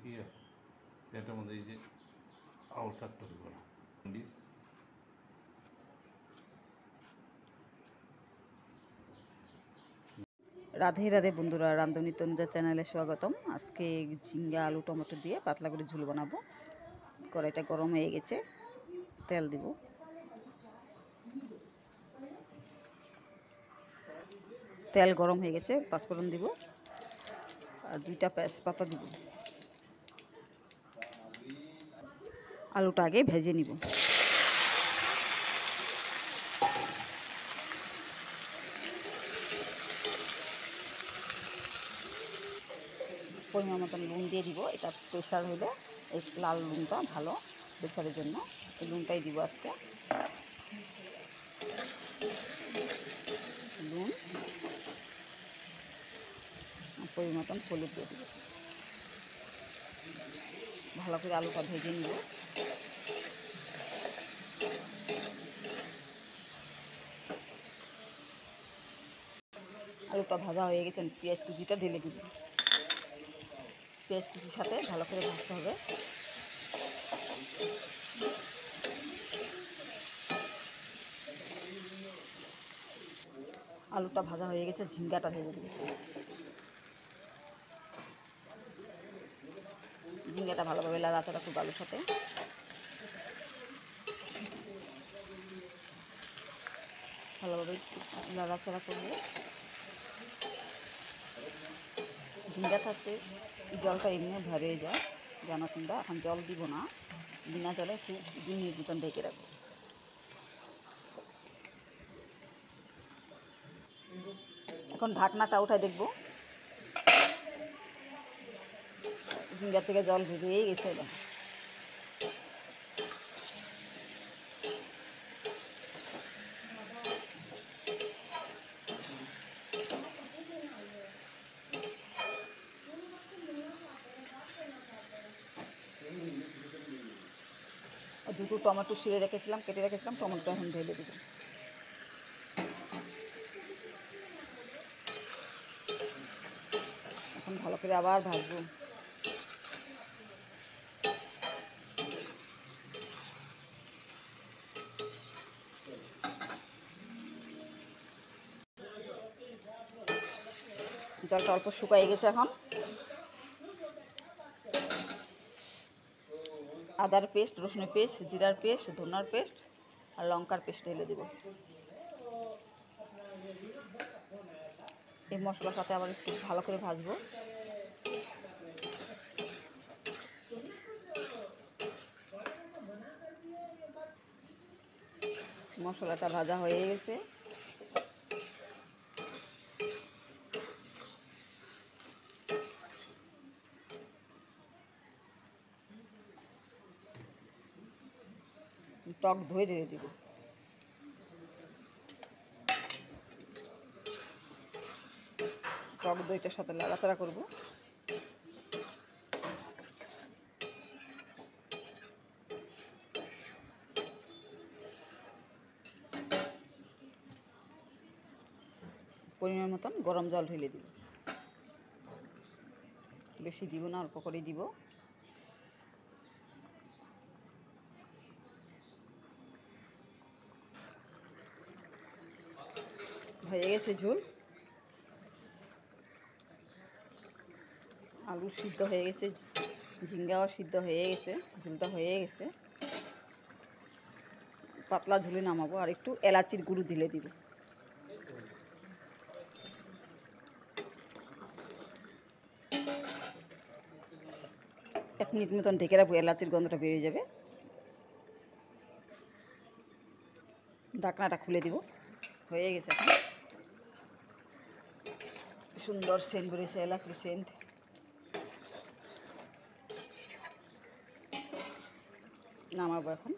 দেখিয়ে এটার মধ্যে এই যে আউল শাকটা দিব না। রাধে রাধে বন্ধুরা, রান্ধনী তনুজা চ্যানেলে স্বাগতম। আজকে ঝিঙ্গা আলু টমেটো দিয়ে পাতলা করে ঝোল বানাবো। কড়াইটা গরম হয়ে গেছে, তেল দিব। তেল গরম হয়ে গেছে, পাঁচফোড়ন দিব আর 2টা তেজপাতা দিব। আলুটা আগে ভেজে নিব। পরিমাণ মতন নুন দিয়ে দিব। এটা প্রেশার হলে এই লাল নুনটা ভালো প্রেশারের জন্য, এই নুনটাই দিব আজকে। নুন, পরিমাণ মতন হলুদ দিয়ে দিব। ভালো করে আলুটা ভেজে নিব। আলুটা ভাজা হয়ে গেছে, পেঁয়াজ কুচিটা ঢেলে দিব। পেঁয়াজ কুচির সাথে ভালো করে ভাজতে হবে। আলুটা ভাজা হয়ে গেছে, ঝিঙ্গাটা ঢেলে দিব। ঝিঙ্গাটা ভালোভাবে লাড়াচাড়া করবো আলুর সাথে। ভালোভাবে লাড়াচাড়া করবো। ঝিঙ্গা থাকতে জলটা এমনিও ভরে যায়, জানো তোমরা। এখন জল দিব না, বিনা জলে একটু 2 মিনিট মতন ঢেকে রাখবো। এখন ঢাকনাটা উঠায় দেখব, ঝিঙ্গা থেকে জল বেরিয়ে গেছে। দুটো টমেটো ছিঁড়ে রেখেছিলাম, কেটে রেখেছিলাম, টমেটো এখন ঢেলে দিব। এখন ভালো করে আবার ভাজবো। জলটা অল্প শুকাই গেছে। এখন আদার পেস্ট, রসুনের পেস্ট, জিরার পেস্ট, ধনার পেস্ট আর লঙ্কার পেস্ট ঢেলে দেব। এই মশলার সাথে আবার একটু ভালো করে ভাজবো। মশলাটা ভাজা হয়ে গেছে। টক দই দিয়ে দিব। টক দইটার সাথে নাড়াচাড়া করব। পরিমাণ মতন গরম জল ঢেলে দিব। বেশি দিব না, অল্প করে দিব। হয়ে গেছে ঝোল। আলু সিদ্ধ হয়ে গেছে, ঝিঙ্গাও সিদ্ধ হয়ে গেছে, ঝোলটা হয়ে গেছে। পাতলা ঝোলে নামাবো। আর একটু এলাচির গুঁড়ো দিলে দিব। 1 মিনিট মতন ঢেকে রাখবো, এলাচির গন্ধটা বেরিয়ে যাবে। ঢাকনাটা খুলে দিব। হয়ে গেছে। এখন সুন্দর সেন্ট বেরিয়েছে, এলাচির সেন্ট। নামাবো এখন।